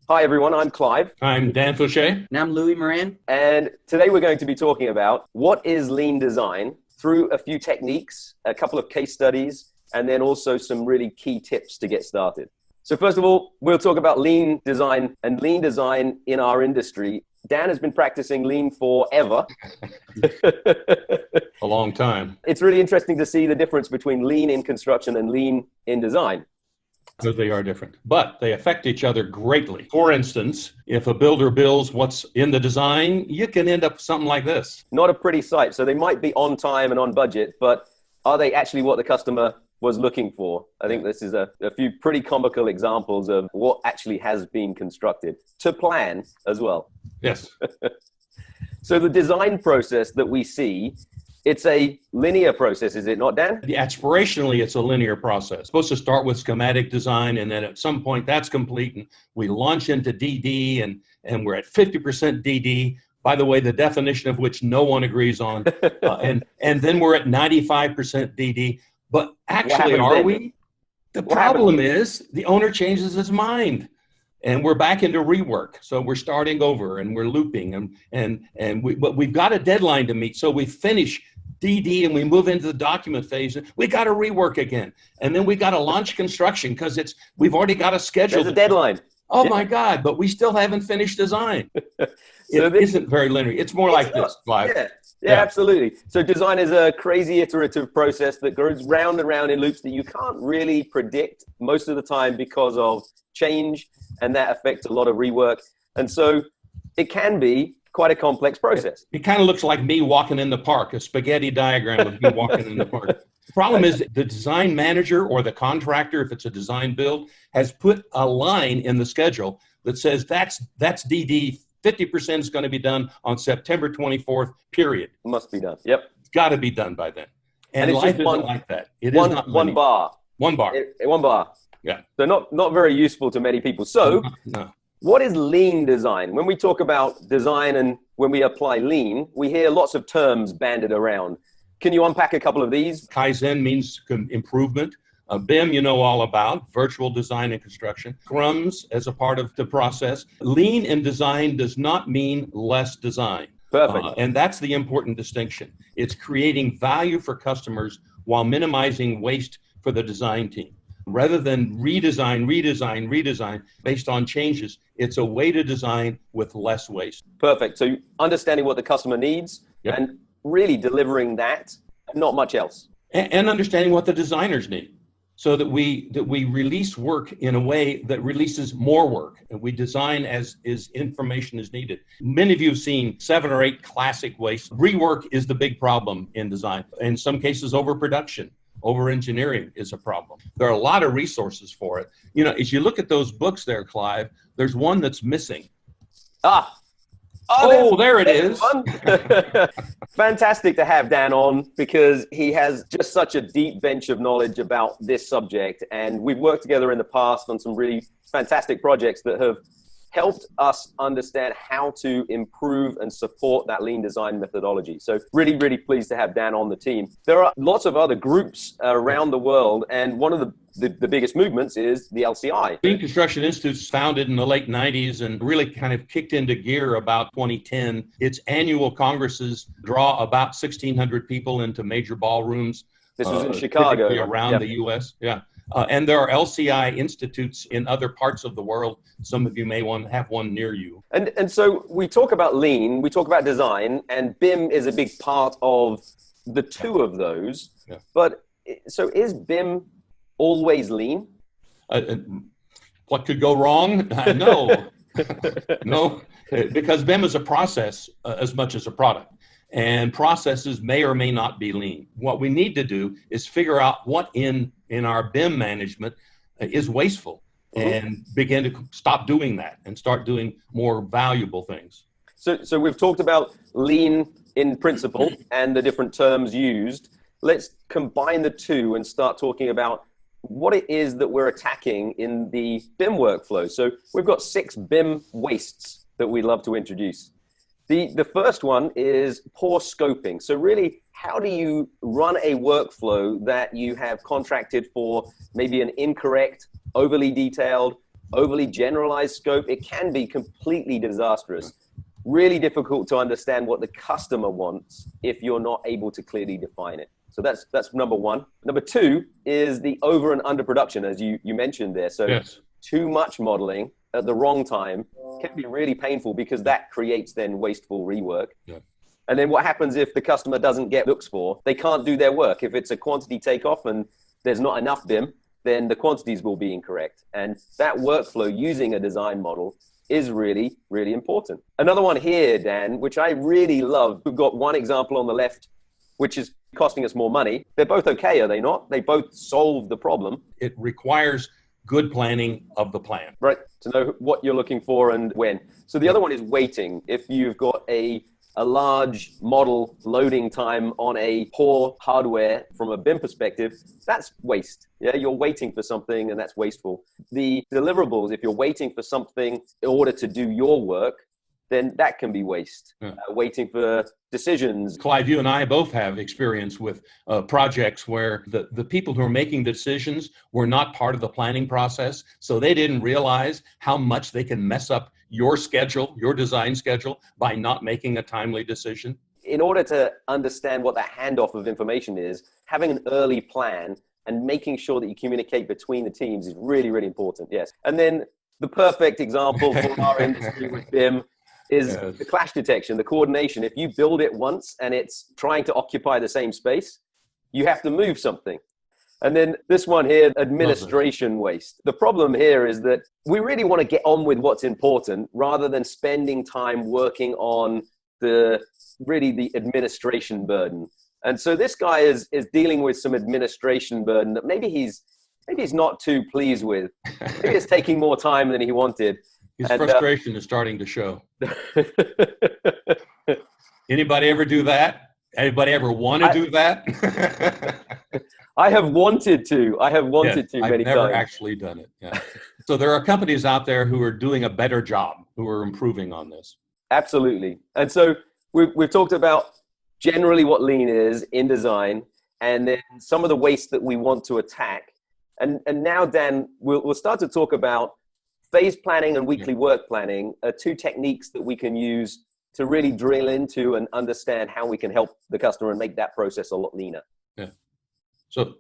Hi everyone, I'm Clive, I'm Dan Fauché. And I'm Louis Moran. and today we're going to be talking about what is lean design through a few techniques, a couple of case studies, and then also some really key tips to get started. So first of all, we'll talk about lean design and lean design in our industry. Dan has been practicing lean forever. A long time. It's really interesting to see the difference between lean in construction and lean in design. Because they are different, but they affect each other greatly. For instance, if a builder builds what's in the design, you can end up with something like this. Not a pretty sight. So they might be on time and on budget, but are they actually what the customer was looking for? I think this is a few pretty comical examples of what actually has been constructed to plan as well. Yes. So the design process that we see, it's a linear process, is it not, Dan? Aspirationally, it's a linear process. It's supposed to start with schematic design, and then at some point that's complete, and we launch into DD, and we're at 50% DD. By the way, the definition of which no one agrees on, and then we're at 95% DD. But actually, are we? The problem is the owner changes his mind, and we're back into rework. So we're starting over, and we're looping, but we've got a deadline to meet. So we finish DD and we move into the document phase. We got to rework again, and then we got to launch construction because we've already got a schedule. There's a deadline. Oh my God! But we still haven't finished design. It isn't very linear. It's more like this. Clive. Yeah, absolutely. So design is a crazy iterative process that goes round and round in loops that you can't really predict most of the time because of change, and that affects a lot of rework. And so it can be quite a complex process. It kind of looks like me walking in the park, a spaghetti diagram of me walking in the park. The problem is the design manager or the contractor, if it's a design build, has put a line in the schedule that says that's DD. 50% is going to be done on September 24th, period. Must be done. Yep. It's got to be done by then. And it's life just isn't like that. It is not one bar. One bar. One bar. Yeah. So not very useful to many people. So no. What is lean design? When we talk about design and when we apply lean, we hear lots of terms banded around. Can you unpack a couple of these? Kaizen means improvement. BIM, you know all about, virtual design and construction. Scrums as a part of the process. Lean in design does not mean less design. Perfect. And that's the important distinction. It's creating value for customers while minimizing waste for the design team. Rather than redesign based on changes, it's a way to design with less waste. Perfect. So understanding what the customer needs and really delivering that, not much else. And understanding what the designers need. So that we release work in a way that releases more work, and we design as information is needed. Many of you have seen 7 or 8 classic wastes. Rework is the big problem in design. In some cases, overproduction, over-engineering is a problem. There are a lot of resources for it. You know, as you look at those books there, Clive, there's one that's missing. Oh, there it is. Fantastic to have Dan on because he has just such a deep bench of knowledge about this subject. And we've worked together in the past on some really fantastic projects that have helped us understand how to improve and support that lean design methodology. So really, really pleased to have Dan on the team. There are lots of other groups around the world, and one of the biggest movements is the LCI. Lean Construction Institute was founded in the late 90s and really kind of kicked into gear about 2010. Its annual congresses draw about 1,600 people into major ballrooms. This was in Chicago. Around the U.S., and there are LCI institutes in other parts of the world. Some of you may have one near you. And so we talk about lean, we talk about design, and BIM is a big part of the two of those. Yeah. But so is BIM always lean? What could go wrong? No. No, because BIM is a process as much as a product. And processes may or may not be lean. What we need to do is figure out what in our BIM management is wasteful and begin to stop doing that and start doing more valuable things. So we've talked about lean in principle and the different terms used. Let's combine the two and start talking about what it is that we're attacking in the BIM workflow. So we've got 6 BIM wastes that we'd love to introduce. The first one is poor scoping. So really, how do you run a workflow that you have contracted for maybe an incorrect, overly detailed, overly generalized scope, it can be completely disastrous. Really difficult to understand what the customer wants if you're not able to clearly define it. So that's number one. Number two is the over and under production, as you mentioned there. So Yes. too much modeling at the wrong time can be really painful, because that creates then wasteful rework. Yeah. And then what happens if the customer doesn't get looks for? They can't do their work. If it's a quantity takeoff and there's not enough BIM, then the quantities will be incorrect. And that workflow using a design model is really, really important. Another one here, Dan, which I really love. We've got one example on the left, which is costing us more money. They're both okay, are they not? They both solve the problem. It requires good planning of the plan. Right, to know what you're looking for and when. So the other one is waiting. If you've got a large model loading time on a poor hardware from a BIM perspective, that's waste. Yeah, you're waiting for something and that's wasteful. The deliverables, if you're waiting for something in order to do your work, then that can be waste. Waiting for decisions. Clive, you and I both have experience with projects where the people who are making decisions were not part of the planning process, so they didn't realize how much they can mess up your schedule, your design schedule, by not making a timely decision. In order to understand what that handoff of information is, having an early plan and making sure that you communicate between the teams is really, really important. Yes. And then the perfect example for our industry with BIM is the clash detection, the coordination. If you build it once and it's trying to occupy the same space, you have to move something. And then this one here, administration waste. The problem here is that we really want to get on with what's important rather than spending time working on the administration burden. And so this guy is dealing with some administration burden that maybe he's not too pleased with. Maybe it's taking more time than he wanted. His frustration is starting to show. Anybody ever do that? Anybody ever want to do that? I have wanted to. I have wanted to many times. I've never actually done it. Yeah. So there are companies out there who are doing a better job, who are improving on this. Absolutely. And so we've talked about generally what Lean is in design, and then some of the waste that we want to attack. And now, Dan, we'll start to talk about phase planning and weekly work planning are two techniques that we can use to really drill into and understand how we can help the customer and make that process a lot leaner. Yeah.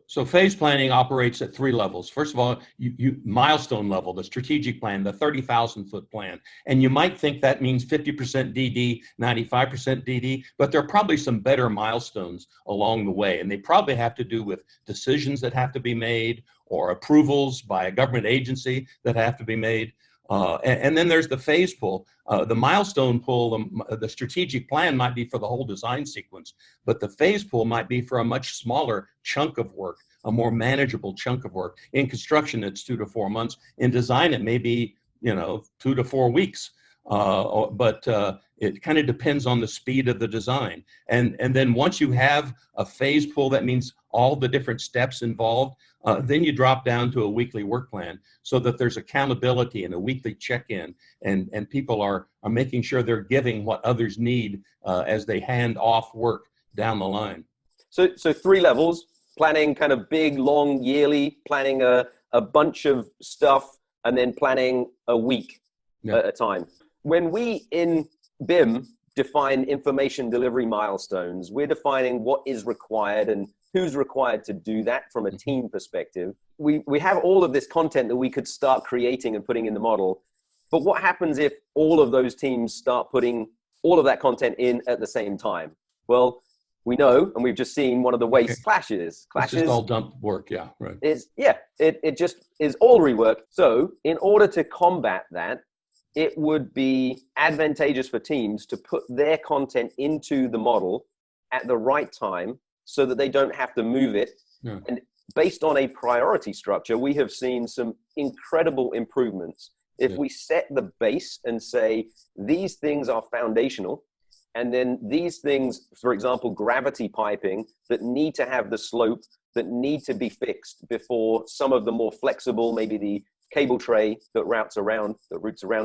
So phase planning operates at three levels. First of all, you milestone level, the strategic plan, the 30,000 foot plan. And you might think that means 50% DD, 95% DD, but there are probably some better milestones along the way. And they probably have to do with decisions that have to be made or approvals by a government agency that have to be made. And then there's the phase pull. The milestone pull, the strategic plan might be for the whole design sequence, but the phase pull might be for a much smaller chunk of work, a more manageable chunk of work. In construction, it's 2 to 4 months. In design, it may be 2 to 4 weeks. But it kind of depends on the speed of the design. And then once you have a phase pull, that means all the different steps involved, then you drop down to a weekly work plan so that there's accountability and a weekly check-in, and people are making sure they're giving what others need as they hand off work down the line. So 3 levels: planning kind of big, long, yearly, planning a bunch of stuff, and then planning a week at a time. When we in BIM define information delivery milestones, we're defining what is required and who's required to do that from a team perspective. We have all of this content that we could start creating and putting in the model. But what happens if all of those teams start putting all of that content in at the same time? Well, we know, and we've just seen one of the waste clashes. It's just all dump work, yeah, right. It just is all rework. So in order to combat that, it would be advantageous for teams to put their content into the model at the right time so that they don't have to move it. Yeah. And based on a priority structure, we have seen some incredible improvements. If we set the base and say, these things are foundational, and then these things, for example, gravity piping that need to have the slope, that need to be fixed before some of the more flexible, maybe the cable tray that routes around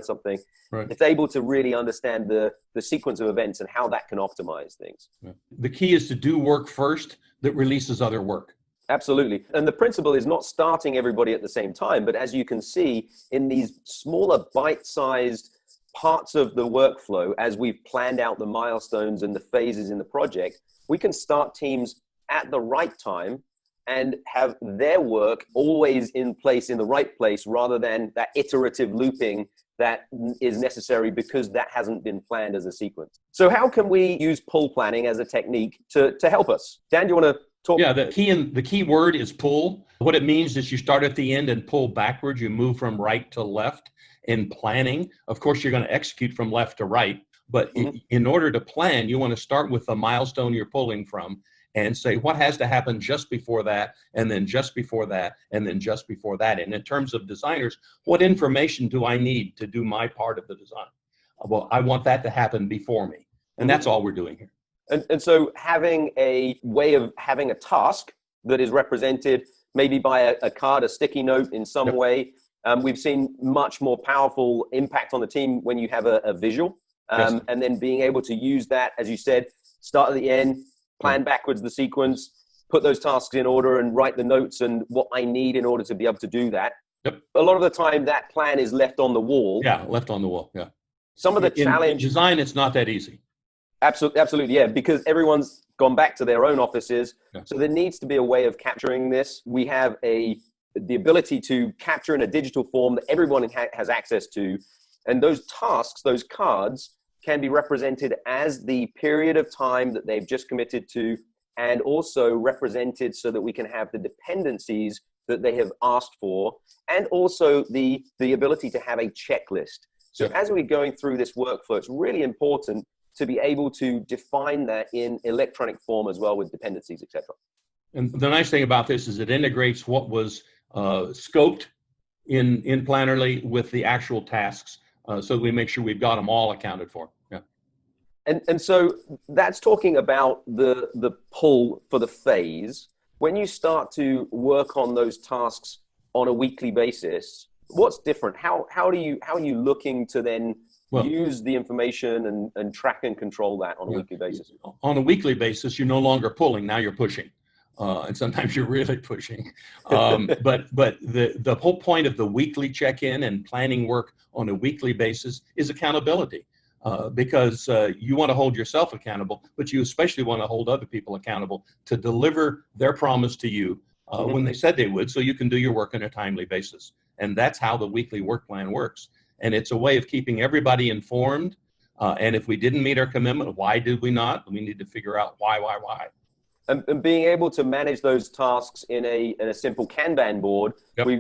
something, right. It's able to really understand the sequence of events and how that can optimize things. Yeah. The key is to do work first that releases other work. Absolutely. And the principle is not starting everybody at the same time, but as you can see in these smaller bite-sized parts of the workflow, as we've planned out the milestones and the phases in the project, we can start teams at the right time and have their work always in place, in the right place, rather than that iterative looping that is necessary because that hasn't been planned as a sequence. So how can we use pull planning as a technique to help us? Dan, do you want to talk? Yeah, the key word is pull. What it means is you start at the end and pull backwards. You move from right to left in planning. Of course, you're going to execute from left to right. But in order to plan, you want to start with the milestone you're pulling from and say what has to happen just before that, and then just before that, and then just before that. And in terms of designers, what information do I need to do my part of the design? Well, I want that to happen before me. And that's all we're doing here. And so having a way of having a task that is represented maybe by a card, a sticky note in some way. We've seen much more powerful impact on the team when you have a visual. And then being able to use that, as you said, start at the end, plan backwards the sequence, put those tasks in order and write the notes and what I need in order to be able to do that. A lot of the time that plan is left on the wall. Yeah, left on the wall, yeah. Some of the challenge... In design, it's not that easy. Absolutely, yeah, because everyone's gone back to their own offices. So there needs to be a way of capturing this. We have the ability to capture in a digital form that everyone has access to. And those tasks, those cards, can be represented as the period of time that they've just committed to, and also represented so that we can have the dependencies that they have asked for, and also the ability to have a checklist. So as we're going through this workflow, it's really important to be able to define that in electronic form as well, with dependencies, etc. And the nice thing about this is it integrates what was scoped in Plannerly with the actual tasks, so that we make sure we've got them all accounted for. Yeah. And so that's talking about the pull for the phase. When you start to work on those tasks on a weekly basis, what's different? How are you looking to then use the information and track and control that on a weekly basis? On a weekly basis, you're no longer pulling, now you're pushing. And sometimes you're really pushing. But the whole point of the weekly check-in and planning work on a weekly basis is accountability. Because you want to hold yourself accountable, but you especially want to hold other people accountable to deliver their promise to you when they said they would, so you can do your work on a timely basis. And that's how the weekly work plan works. And it's a way of keeping everybody informed. And if we didn't meet our commitment, why did we not? We need to figure out why. And being able to manage those tasks in a simple Kanban board,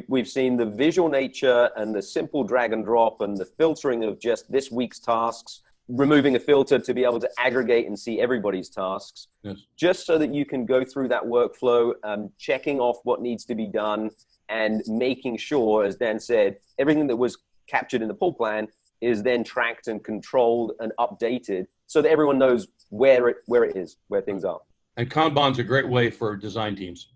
we've seen the visual nature and the simple drag and drop and the filtering of just this week's tasks, removing a filter to be able to aggregate and see everybody's tasks, just so that you can go through that workflow, checking off what needs to be done and making sure, as Dan said, everything that was captured in the pull plan is then tracked and controlled and updated so that everyone knows where it is, where things are. And Kanban's a great way for design teams.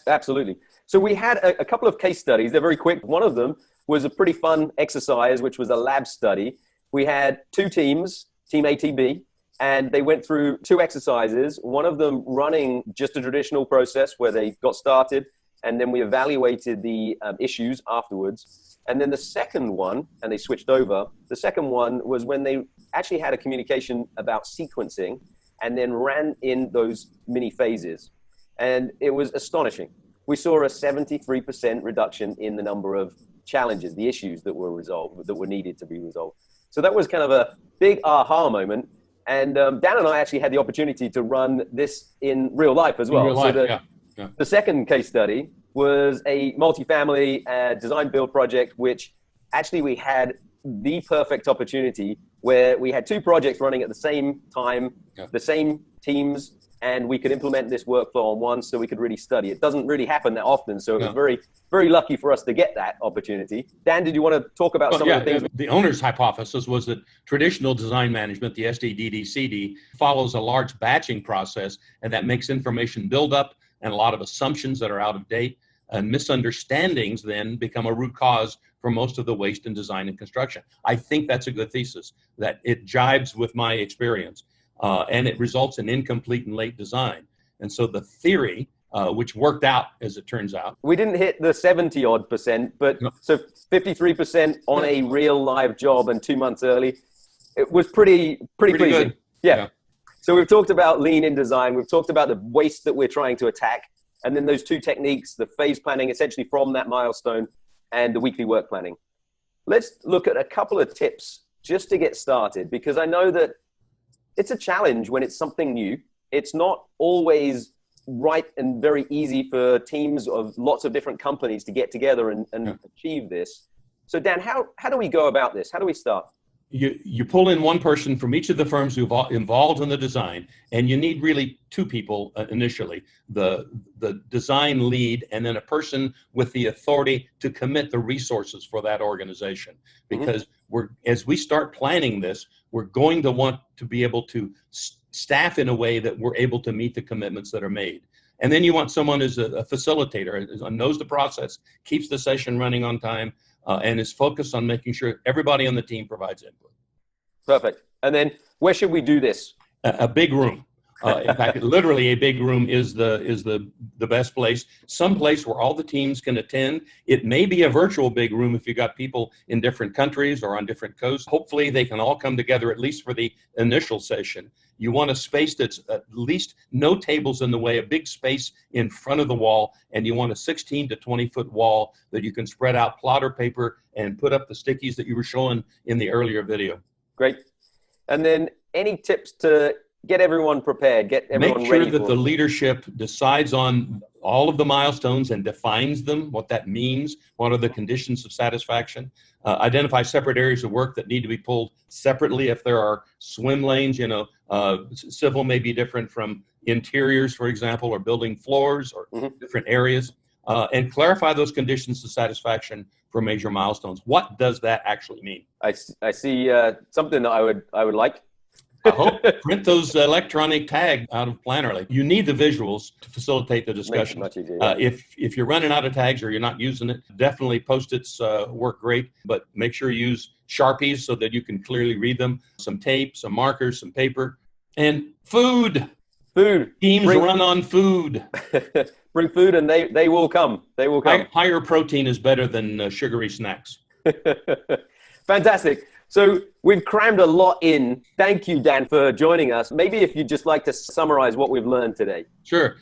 Absolutely. So we had a couple of case studies. They're very quick. One of them was a pretty fun exercise, which was a lab study. We had two teams, Team A, Team B, and they went through two exercises, one of them running just a traditional process where they got started, and then we evaluated the issues afterwards. And then the second one, and they switched over, the second one was when they actually had a communication about sequencing and then ran in those mini phases. And it was astonishing. We saw a 73% reduction in the number of challenges, the issues that were resolved, that were needed to be resolved. So that was kind of a big aha moment. And Dan and I actually had the opportunity to run this in real life as well. In real life, the second case study was a multifamily design build project, which actually we had the perfect opportunity where we had two projects running at the same time, the same teams, and we could implement this workflow on one so we could really study. It doesn't really happen that often, so it was very, very lucky for us to get that opportunity. Dan, did you want to talk about some of the things? The owner's hypothesis was that traditional design management, the SDDD-CD, follows a large batching process, and that makes information build up and a lot of assumptions that are out of date, and misunderstandings then become a root cause for most of the waste in design and construction. I think that's a good thesis, that it jibes with my experience. And it results in incomplete and late design. And so the theory which worked out as it turns out. We didn't hit the 70 odd percent, but No. so 53% on a real live job and 2 months early. It was pretty pleasing. Good. Yeah. So we've talked about lean in design. We've talked about the waste that we're trying to attack. And then those two techniques, the phase planning essentially from that milestone and the weekly work planning. Let's look at a couple of tips just to get started, because I know that it's a challenge when it's something new. It's not always right and very easy for teams of lots of different companies to get together and achieve this. So Dan, how do we go about this? How do we start? You pull in one person from each of the firms who've involved in the design, and you need really two people initially, the design lead and then a person with the authority to commit the resources for that organization. Because as we start planning this, we're going to want to be able to staff in a way that we're able to meet the commitments that are made. And then you want someone who's a facilitator, knows the process, keeps the session running on time, and is focused on making sure everybody on the team provides input. Perfect. And then where should we do this? A big room. In fact, literally a big room is the best place. Some place where all the teams can attend. It may be a virtual big room if you got people in different countries or on different coasts. Hopefully they can all come together at least for the initial session. You want a space that's at least no tables in the way, a big space in front of the wall, and you want a 16 to 20 foot wall that you can spread out plotter paper and put up the stickies that you were showing in the earlier video. Great. And then any tips to get everyone prepared, get everyone ready? Make sure that the leadership decides on all of the milestones and defines them, what that means, what are the conditions of satisfaction. Identify separate areas of work that need to be pulled separately. If there are swim lanes, civil may be different from interiors, for example, or building floors or different areas. And clarify those conditions of satisfaction for major milestones. What does that actually mean? I see something that I would like. I hope print those electronic tags out of Plannerly. You need the visuals to facilitate the discussion. Much easier, yeah. If you're running out of tags or you're not using it, definitely Post-its work great, but make sure you use Sharpies so that you can clearly read them, some tape, some markers, some paper, and food. Teams run on food. Bring food and they will come. They will come. Higher protein is better than sugary snacks. Fantastic. So we've crammed a lot in. Thank you, Dan, for joining us. Maybe if you'd just like to summarize what we've learned today. Sure.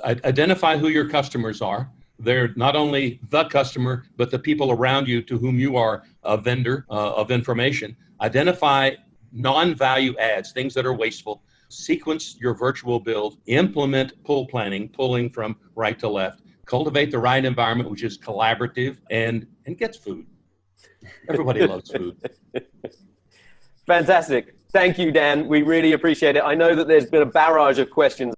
Identify who your customers are. They're not only the customer, but the people around you to whom you are a vendor of information. Identify non-value adds, things that are wasteful. Sequence your virtual build. Implement pull planning, pulling from right to left. Cultivate the right environment, which is collaborative, and gets food. Everybody loves food. Fantastic. Thank you, Dan. We really appreciate it. I know that there's been a barrage of questions.